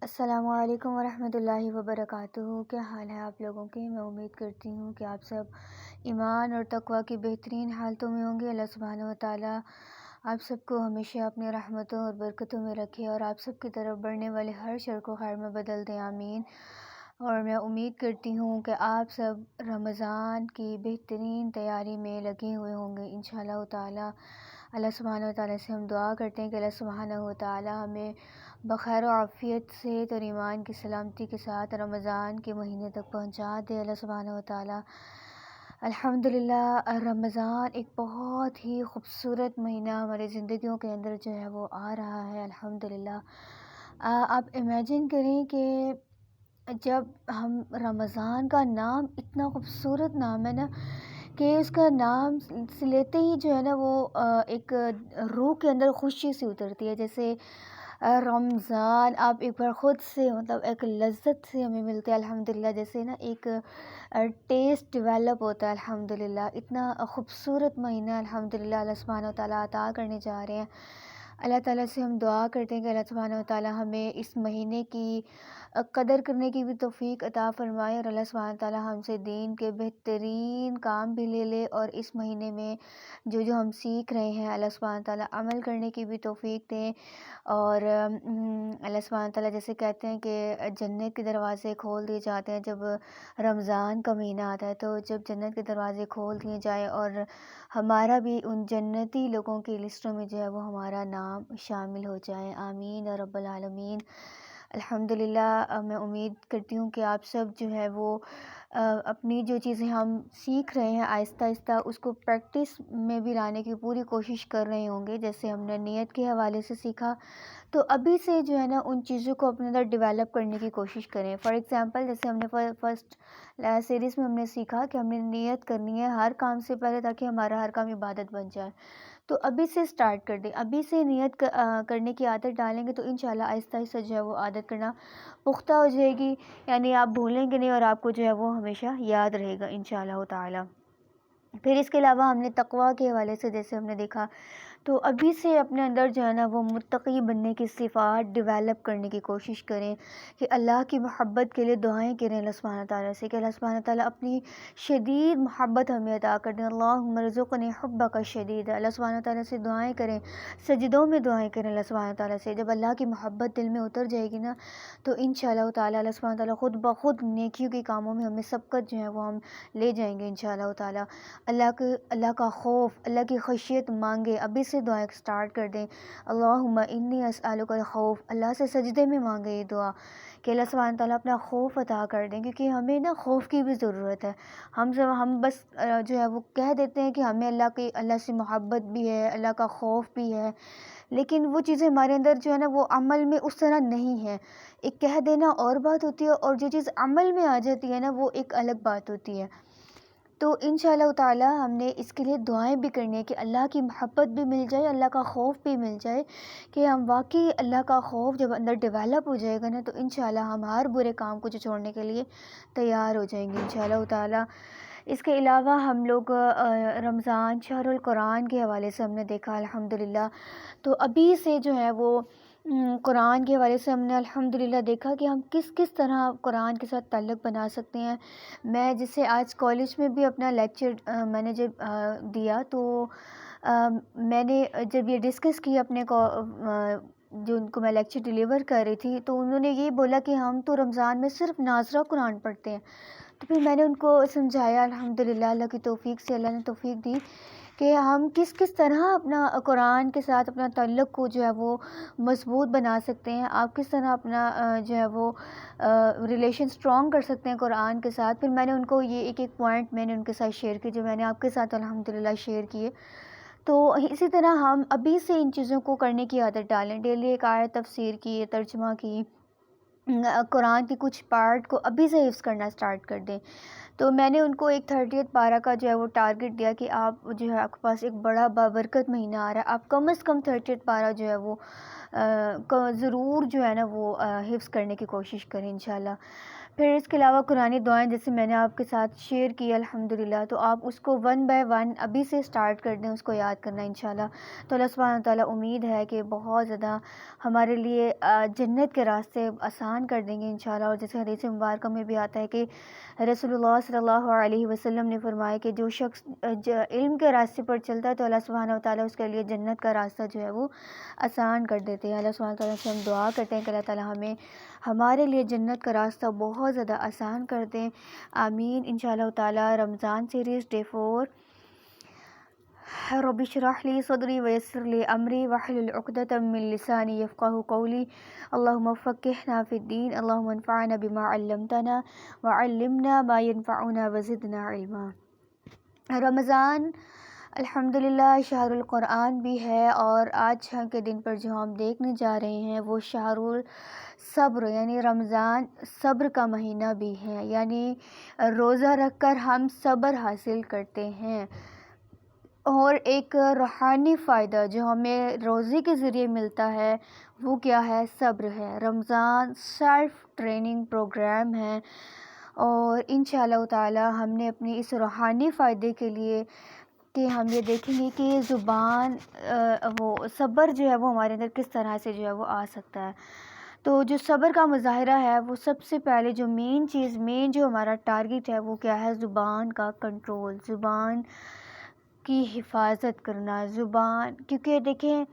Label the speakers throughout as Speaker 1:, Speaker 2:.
Speaker 1: السلام علیکم ورحمۃ اللہ وبرکاتہ۔ کیا حال ہے آپ لوگوں کے؟ میں امید کرتی ہوں کہ آپ سب ایمان اور تقوی کی بہترین حالتوں میں ہوں گے۔ اللہ سبحانہ و تعالیٰ آپ سب کو ہمیشہ اپنی رحمتوں اور برکتوں میں رکھے اور آپ سب کی طرف بڑھنے والے ہر شر کو خیر میں بدل دیں، آمین۔ اور میں امید کرتی ہوں کہ آپ سب رمضان کی بہترین تیاری میں لگے ہوئے ہوں گے انشاءاللہ تعالیٰ۔ اللہ سبحانہ و تعالیٰ سے ہم دعا کرتے ہیں کہ اللہ سبحانہ و تعالیٰ ہمیں بخیر و عافیت صحت اور ایمان کی سلامتی کے ساتھ رمضان کے مہینے تک پہنچا دے، اللہ سبحانہ و تعالیٰ۔ الحمدللہ رمضان ایک بہت ہی خوبصورت مہینہ ہماری زندگیوں کے اندر جو ہے وہ آ رہا ہے، الحمدللہ۔ آپ امیجن کریں کہ جب ہم رمضان کا نام اتنا خوبصورت نام ہے نا کہ اس کا نام لیتے ہی جو ہے نا وہ ایک روح کے اندر خوشی سی اترتی ہے، جیسے رمضان آپ ایک بار خود سے مطلب ایک لذت سے ہمیں ملتے ہیں الحمدللہ، جیسے نا ایک ٹیسٹ ڈیولپ ہوتا ہے الحمدللہ۔ اتنا خوبصورت مہینہ الحمدللہ اللہ سبحانہ و تعالیٰ عطا کرنے جا رہے ہیں۔ اللہ تعالیٰ سے ہم دعا کرتے ہیں کہ اللہ سبحانہ و تعالیٰ ہمیں اس مہینے کی قدر کرنے کی بھی توفیق عطا فرمائے، اور اللہ سبحانہ و تعالیٰ ہم سے دین کے بہترین کام بھی لے لے، اور اس مہینے میں جو ہم سیکھ رہے ہیں اللہ سبحانہ و تعالیٰ عمل کرنے کی بھی توفیق دیں۔ اور اللہ سبحانہ و تعالیٰ جیسے کہتے ہیں کہ جنت کے دروازے کھول دیے جاتے ہیں جب رمضان کا مہینہ آتا ہے، تو جب جنت کے دروازے کھول دیے جائیں اور ہمارا بھی ان جنتی لوگوں کی لسٹوں میں جو ہے وہ ہمارا نام شامل ہو جائے، آمین یا رب العالمین۔ الحمدللہ میں امید کرتی ہوں کہ آپ سب جو ہے وہ اپنی جو چیزیں ہم سیکھ رہے ہیں آہستہ آہستہ اس کو پریکٹس میں بھی لانے کی پوری کوشش کر رہے ہوں گے۔ جیسے ہم نے نیت کے حوالے سے سیکھا، تو ابھی سے جو ہے نا ان چیزوں کو اپنے اندر ڈیولپ کرنے کی کوشش کریں۔ فار ایگزامپل جیسے ہم نے فرسٹ سیریز میں ہم نے سیکھا کہ ہم نے نیت کرنی ہے ہر کام سے پہلے تاکہ ہمارا ہر کام عبادت بن جائے، تو ابھی سے سٹارٹ کر دیں، ابھی سے نیت کرنے کی عادت ڈالیں گے تو انشاءاللہ آہستہ آہستہ جو ہے وہ عادت کرنا پختہ ہو جائے گی، یعنی آپ بھولیں گے نہیں اور آپ کو جو ہے وہ ہمیشہ یاد رہے گا انشاءاللہ تعالی۔ پھر اس کے علاوہ ہم نے تقویٰ کے حوالے سے جیسے ہم نے دیکھا، تو ابھی سے اپنے اندر جو ہے نا وہ متقی بننے کی صفات ڈیولپ کرنے کی کوشش کریں، کہ اللہ کی محبت کے لیے دعائیں کریں اللہ سبحانہ تعالیٰ سے کہ اللہ سبحانہ تعالیٰ اپنی شدید محبت ہمیں عطا کر دیں۔ اللہم ارزقنی حبک شدید، اللہ سبحانہ تعالیٰ سے دعائیں کریں، سجدوں میں دعائیں کریں اللہ سبحانہ تعالیٰ سے۔ جب اللہ کی محبت دل میں اتر جائے گی نا تو انشاءاللہ تعالیٰ اللہ سبحانہ تعالیٰ خود بخود نیکیوں کے کاموں میں ہمیں سبقت جو ہے وہ ہم لے جائیں گے انشاءاللہ تعالیٰ۔ اللہ کا خوف، اللہ کی خشیت مانگے، ابھی سے دعائیں سٹارٹ کر دیں۔ اللہم انی اسألک الخوف، اللہ سے سجدے میں مانگے یہ دعا کہ اللہ سبحانہ تعالیٰ اپنا خوف عطا کر دیں، کیونکہ ہمیں نا خوف کی بھی ضرورت ہے۔ ہم بس جو ہے وہ کہہ دیتے ہیں کہ ہمیں اللہ سے محبت بھی ہے، اللہ کا خوف بھی ہے، لیکن وہ چیزیں ہمارے اندر جو ہے نا وہ عمل میں اس طرح نہیں ہے۔ ایک کہہ دینا اور بات ہوتی ہے، اور جو چیز عمل میں آ جاتی ہے نا وہ ایک الگ بات ہوتی ہے۔ تو انشاءاللہ تعالیٰ ہم نے اس کے لیے دعائیں بھی کرنی ہے کہ اللہ کی محبت بھی مل جائے، اللہ کا خوف بھی مل جائے، کہ ہم واقعی اللہ کا خوف جب اندر ڈیولپ ہو جائے گا نا تو انشاءاللہ ہم ہر برے کام کو چھوڑنے کے لیے تیار ہو جائیں گے انشاءاللہ تعالیٰ۔ اس کے علاوہ ہم لوگ رمضان شہر القرآن کے حوالے سے ہم نے دیکھا الحمدللہ، تو ابھی سے جو ہے وہ قرآن کے حوالے سے ہم نے الحمدللہ دیکھا کہ ہم کس طرح قرآن کے ساتھ تعلق بنا سکتے ہیں۔ میں جسے آج کالج میں بھی اپنا لیکچر میں نے جب دیا تو میں نے جب یہ ڈسکس کیا اپنے جو ان کو میں لیکچر ڈیلیور کر رہی تھی، تو انہوں نے یہ بولا کہ ہم تو رمضان میں صرف ناظرہ قرآن پڑھتے ہیں۔ تو پھر میں نے ان کو سمجھایا الحمدللہ، اللہ کی توفیق سے اللہ نے توفیق دی کہ ہم کس طرح اپنا قرآن کے ساتھ اپنا تعلق کو جو ہے وہ مضبوط بنا سکتے ہیں، آپ کس طرح اپنا جو ہے وہ ریلیشن سٹرونگ کر سکتے ہیں قرآن کے ساتھ۔ پھر میں نے ان کو یہ ایک پوائنٹ میں نے ان کے ساتھ شیئر کی جو میں نے آپ کے ساتھ الحمدللہ شیئر کیے۔ تو اسی طرح ہم ابھی سے ان چیزوں کو کرنے کی عادت ڈالیں، ڈیلی ایک آیت تفسیر کی، ترجمہ کی، قرآن کی کچھ پارٹ کو ابھی سے حفظ کرنا سٹارٹ کر دیں۔ تو میں نے ان کو ایک 30 پارہ کا جو ہے وہ ٹارگٹ دیا کہ آپ جو ہے آپ کے پاس ایک بڑا بابرکت مہینہ آ رہا ہے، آپ کم از کم 30 پارہ جو ہے وہ ضرور جو ہے نا وہ حفظ کرنے کی کوشش کریں انشاءاللہ۔ پھر اس کے علاوہ قرآنی دعائیں جیسے میں نے آپ کے ساتھ شیئر کی الحمدللہ، تو آپ اس کو 1 بائی 1 ابھی سے سٹارٹ کر دیں، اس کو یاد کرنا انشاءاللہ، تو اللہ سبحانہ تعالیٰ امید ہے کہ بہت زیادہ ہمارے لیے جنت کے راستے آسان کر دیں گے انشاءاللہ۔ اور جیسے حدیث مبارکہ میں بھی آتا ہے کہ رسول اللہ صلی اللہ علیہ وسلم نے فرمایا کہ جو شخص علم کے راستے پر چلتا ہے تو اللہ سبحانہ تعالیٰ اس کے لیے جنت کا راستہ جو ہے وہ آسان کر دیتے ہیں۔ اللہ سبحانہ تعالیٰ سے ہم دعا کرتے ہیں کہ اللہ تعالیٰ ہمیں ہمارے لیے جنت کا راستہ بہت زیادہ آسان کر دیں، آمین انشاءاللہ تعالیٰ۔ رمضان سیریز ڈے 4، رب اشرح لی صدری ویسر لی امری واحلل عقدۃ من لسانی یفقہوا قولی، اللہم فقہنا فی الدین، اللہم انفعنا بما علمتنا وعلمنا ما ینفعنا وزدنا علما۔ رمضان الحمدللہ شہر القرآن بھی ہے، اور آج کے دن پر جو ہم دیکھنے جا رہے ہیں وہ شہر الصبر، یعنی رمضان صبر کا مہینہ بھی ہے، یعنی روزہ رکھ کر ہم صبر حاصل کرتے ہیں۔ اور ایک روحانی فائدہ جو ہمیں روزے کے ذریعے ملتا ہے وہ کیا ہے؟ صبر ہے۔ رمضان سیلف ٹریننگ پروگرام ہے، اور انشاءاللہ تعالی ہم نے اپنی اس روحانی فائدے کے لیے کہ ہم یہ دیکھیں گے کہ زبان وہ صبر جو ہے وہ ہمارے اندر کس طرح سے جو ہے وہ آ سکتا ہے۔ تو جو صبر کا مظاہرہ ہے وہ سب سے پہلے جو مین جو ہمارا ٹارگٹ ہے وہ کیا ہے؟ زبان کا کنٹرول، زبان کی حفاظت کرنا، زبان، کیونکہ دیکھیں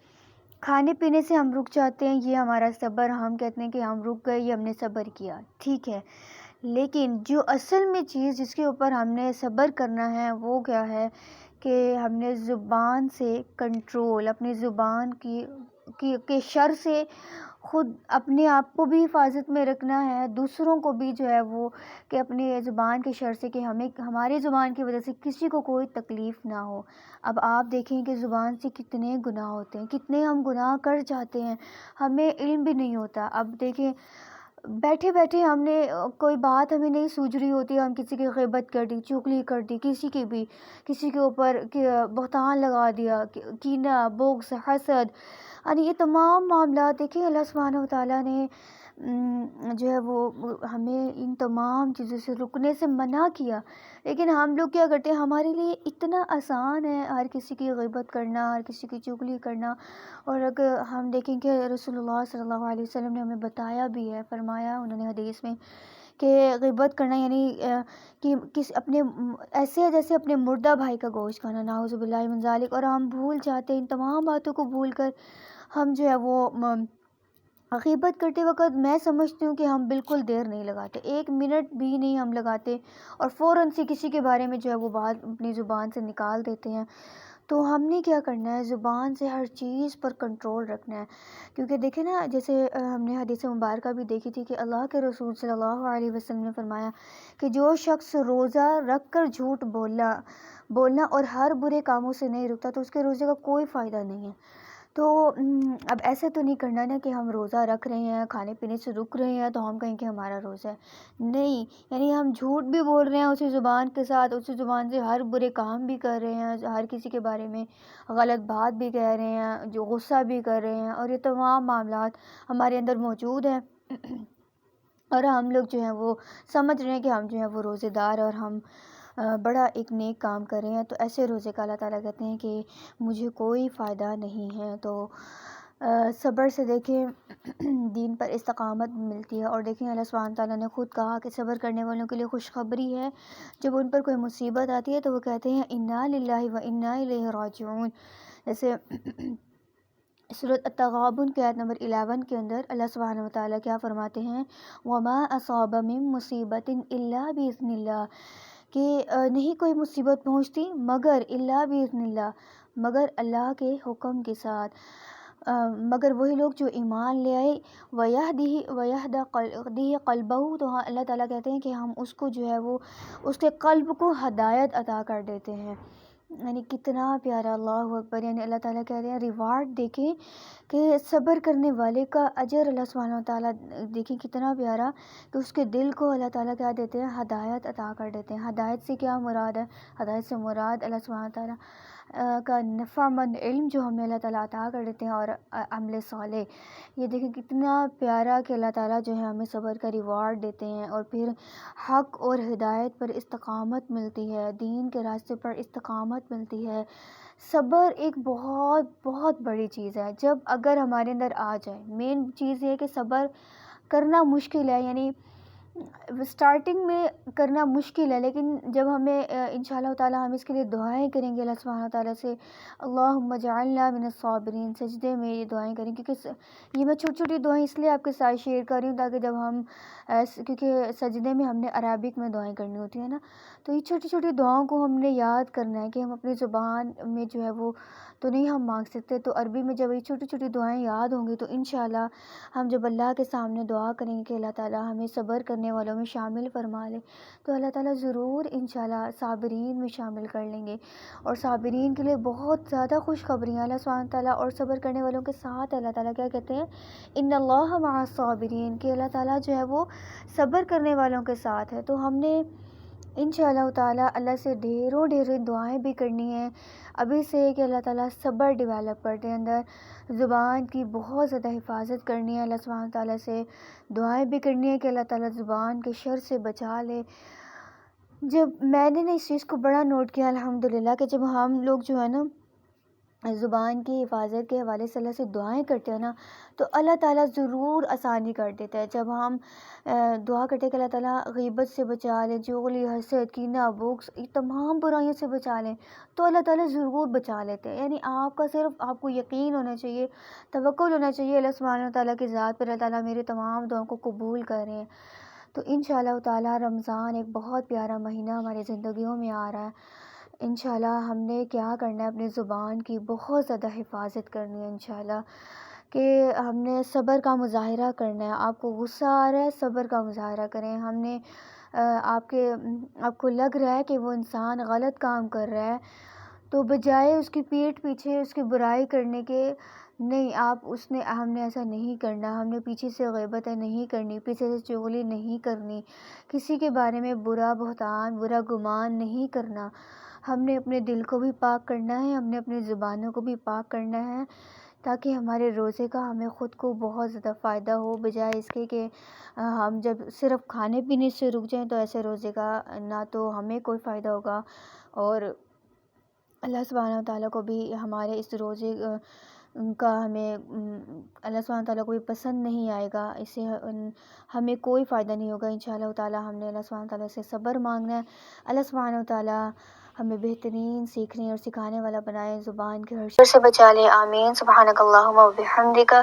Speaker 1: کھانے پینے سے ہم رک جاتے ہیں، یہ ہمارا صبر، ہم کہتے ہیں کہ ہم رک گئے، یہ ہم نے صبر کیا، ٹھیک ہے، لیکن جو اصل میں چیز جس کے اوپر ہم نے صبر کرنا ہے وہ کیا ہے کہ ہم نے زبان سے کنٹرول، اپنی زبان کی شر سے خود اپنے آپ کو بھی حفاظت میں رکھنا ہے، دوسروں کو بھی جو ہے وہ کہ اپنی زبان کے شر سے کہ ہماری زبان کی وجہ سے کسی کو کوئی تکلیف نہ ہو۔ اب آپ دیکھیں کہ زبان سے کتنے گناہ ہوتے ہیں، کتنے ہم گناہ کر جاتے ہیں، ہمیں علم بھی نہیں ہوتا۔ اب دیکھیں بیٹھے بیٹھے ہم نے کوئی بات ہمیں نہیں سوجھ رہی ہوتی، ہم کسی کی غیبت کر دی، چغلی کر دی، کسی کے اوپر بہتان لگا دیا، کینہ، بغض، حسد، یعنی یہ تمام معاملات دیکھیں اللہ سبحانہ وتعالیٰ نے جو ہے وہ ہمیں ان تمام چیزوں سے رکنے سے منع کیا، لیکن ہم لوگ کیا کرتے ہیں؟ ہمارے لیے اتنا آسان ہے ہر کسی کی غیبت کرنا، ہر کسی کی چغلی کرنا۔ اور اگر ہم دیکھیں کہ رسول اللہ صلی اللہ علیہ وسلم نے ہمیں بتایا بھی ہے، فرمایا انہوں نے حدیث میں کہ غیبت کرنا یعنی کہ اپنے ایسے ہے جیسے اپنے مردہ بھائی کا گوشت کھانا، نعوذ باللہ من ذالک۔ اور ہم بھول جاتے ہیں، ان تمام باتوں کو بھول کر ہم جو ہے وہ غیبت کرتے وقت میں سمجھتی ہوں کہ ہم بالکل دیر نہیں لگاتے، 1 منٹ بھی نہیں ہم لگاتے، اور فوراً سے کسی کے بارے میں جو ہے وہ بات اپنی زبان سے نکال دیتے ہیں۔ تو ہم نے کیا کرنا ہے؟ زبان سے ہر چیز پر کنٹرول رکھنا ہے، کیونکہ دیکھیں نا جیسے ہم نے حدیث مبارکہ بھی دیکھی تھی کہ اللہ کے رسول صلی اللہ علیہ وسلم نے فرمایا کہ جو شخص روزہ رکھ کر جھوٹ بولنا اور ہر برے کاموں سے نہیں رکتا تو اس کے روزے کا کوئی فائدہ نہیں ہے۔ تو اب ایسے تو نہیں کرنا نا کہ ہم روزہ رکھ رہے ہیں، کھانے پینے سے رک رہے ہیں تو ہم کہیں کہ ہمارا روزہ ہے، نہیں، یعنی ہم جھوٹ بھی بول رہے ہیں اسی زبان کے ساتھ، اسی زبان سے ہر برے کام بھی کر رہے ہیں، ہر کسی کے بارے میں غلط بات بھی کہہ رہے ہیں، جو غصہ بھی کر رہے ہیں، اور یہ تمام معاملات ہمارے اندر موجود ہیں اور ہم لوگ جو ہیں وہ سمجھ رہے ہیں کہ ہم جو ہیں وہ روزے دار اور ہم بڑا ایک نیک کام کر رہے ہیں، تو ایسے روزے کا اللہ تعالیٰ کہتے ہیں کہ مجھے کوئی فائدہ نہیں ہے۔ تو صبر سے دیکھیں دین پر استقامت ملتی ہے، اور دیکھیں اللہ سبحانہ تعالیٰ نے خود کہا کہ صبر کرنے والوں کے لیے خوشخبری ہے، جب ان پر کوئی مصیبت آتی ہے تو وہ کہتے ہیں انا للہ و انا الیہ راجعون۔ جیسے سورۃ التغابن کی آیت نمبر 11 کے اندر اللہ سبحانہ وتعالیٰ کیا فرماتے ہیں؟ وما اصاب من مصیبت الا باذن اللہ، کہ نہیں کوئی مصیبت پہنچتی مگر الا باذن اللہ، مگر اللہ کے حکم کے ساتھ، مگر وہی لوگ جو ایمان لے آئے، وَيَهْدِي قَلْبَهُ، تو اللہ تعالیٰ کہتے ہیں کہ ہم اس کو جو ہے وہ اس کے قلب کو ہدایت عطا کر دیتے ہیں۔ یعنی کتنا پیارا، اللہ اکبر، یعنی اللہ تعالیٰ کہہ رہے ہیں ریوارڈ دیکھیں کہ صبر کرنے والے کا اجر اللہ سبحانہ وتعالیٰ دیکھیں کتنا پیارا، کہ اس کے دل کو اللہ تعالیٰ کیا دیتے ہیں، ہدایت عطا کر دیتے ہیں۔ ہدایت سے کیا مراد ہے؟ ہدایت سے مراد اللہ سبحانہ وتعالیٰ کا نفع مند علم جو ہمیں اللہ تعالیٰ عطا کر دیتے ہیں، اور عمل صالح۔ یہ دیکھیں کتنا پیارا کہ اللہ تعالیٰ جو ہے ہمیں صبر کا ریوارڈ دیتے ہیں، اور پھر حق اور ہدایت پر استقامت ملتی ہے، دین کے راستے پر استقامت ملتی ہے۔ صبر ایک بہت بہت بڑی چیز ہے، جب اگر ہمارے اندر آ جائے۔ مین چیز یہ ہے کہ صبر کرنا مشکل ہے، یعنی سٹارٹنگ میں کرنا مشکل ہے، لیکن جب ہمیں انشاءاللہ تعالی ہم اس کے لیے دعائیں کریں گے اللہ سبحانہ تعالیٰ سے، اللہم اجعلنا من الصابرین، سجدے میں یہ دعائیں کریں، کیونکہ یہ میں چھوٹی چھوٹی دعائیں اس لیے آپ کے ساتھ شیئر کر رہی ہوں تاکہ جب ہم کیونکہ سجدے میں ہم نے عربک میں دعائیں کرنی ہوتی ہیں نا، تو یہ چھوٹی چھوٹی دعاؤں کو ہم نے یاد کرنا ہے کہ ہم اپنی زبان میں جو ہے وہ تو نہیں ہم مانگ سکتے، تو عربی میں جب یہ چھوٹی چھوٹی دعائیں یاد ہوں گی تو انشاءاللہ ہم جب اللہ کے سامنے دعا کریں گے کہ اللہ تعالیٰ ہمیں صبر کرنے والوں میں شامل فرما لے، تو اللہ تعالیٰ ضرور انشاءاللہ صابرین میں شامل کر لیں گے۔ اور صابرین کے لیے بہت زیادہ خوشخبریاں اللہ سبحانہ تعالیٰ، اور صبر کرنے والوں کے ساتھ اللہ تعالیٰ کیا کہتے ہیں، ان اللہ مع الصابرین، کہ اللہ تعالیٰ جو ہے وہ صبر کرنے والوں کے ساتھ ہے۔ تو ہم نے انشاءاللہ تعالیٰ اللہ سے ڈھیروں دعائیں بھی کرنی ہیں ابھی سے، کہ اللہ تعالیٰ صبر ڈیولپ کر دے اندر، زبان کی بہت زیادہ حفاظت کرنی ہے اللہ سبحانہ تعالیٰ سے، دعائیں بھی کرنی ہے کہ اللہ تعالیٰ زبان کے شر سے بچا لے۔ جب میں نے اس چیز کو بڑا نوٹ کیا الحمدللہ، کہ جب ہم لوگ جو ہے نا زبان کی حفاظت کے حوالے سے اللہ سے دعائیں کرتے ہیں نا، تو اللہ تعالیٰ ضرور آسانی کر دیتا ہے۔ جب ہم دعا کرتے ہیں کہ اللہ تعالیٰ غیبت سے بچا لے، چغلی، حسد، کینہ، بغض، یہ تمام برائیوں سے بچا لیں، تو اللہ تعالیٰ ضرور بچا لیتے ہیں۔ یعنی آپ کا صرف آپ کو یقین ہونا چاہیے، توکل ہونا چاہیے اللہ سبحانہ تعالیٰ کی ذات پر، اللہ تعالیٰ میرے تمام دعاؤں کو قبول کر رہے ہیں۔ تو انشاءاللہ تعالیٰ رمضان ایک بہت پیارا مہینہ ہماری زندگیوں میں آ رہا ہے۔ انشاءاللہ ہم نے کیا کرنا ہے، اپنی زبان کی بہت زیادہ حفاظت کرنی ہے انشاءاللہ، کہ ہم نے صبر کا مظاہرہ کرنا ہے۔ آپ کو غصہ آ رہا ہے، صبر کا مظاہرہ کریں۔ ہم نے آپ کو لگ رہا ہے کہ وہ انسان غلط کام کر رہا ہے، تو بجائے اس کی پیٹھ پیچھے اس کی برائی کرنے کے، نہیں، ہم نے ایسا نہیں کرنا، ہم نے پیچھے سے غیبتیں نہیں کرنی، پیچھے سے چغلی نہیں کرنی، کسی کے بارے میں برا بہتان، برا گمان نہیں کرنا۔ ہم نے اپنے دل کو بھی پاک کرنا ہے، ہم نے اپنی زبانوں کو بھی پاک کرنا ہے، تاکہ ہمارے روزے کا ہمیں خود کو بہت زیادہ فائدہ ہو، بجائے اس کے کہ ہم جب صرف کھانے پینے سے رک جائیں، تو ایسے روزے کا نہ تو ہمیں کوئی فائدہ ہوگا، اور اللہ سبحانہ تعالیٰ کو بھی ہمارے اس روزے کا اللہ سبحانہ تعالیٰ کو بھی پسند نہیں آئے گا، اس سے ہمیں کوئی فائدہ نہیں ہوگا۔ انشاءاللہ تعالیٰ ہم نے اللہ سبحانہ تعالیٰ سے صبر مانگنا ہے۔ اللہ سبحانہ تعالیٰ ہمیں بہترین سیکھنے اور سکھانے والا بنائے، زبان کے ہر شر سے بچا لے، آمین۔ سبحانک اللہم و بحمدک،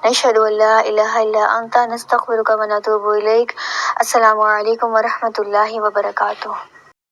Speaker 1: نشہد ان لا الہ الا انت، نستغفرک و نتوب الیک۔ السلام علیکم و رحمۃ اللہ وبرکاتہ۔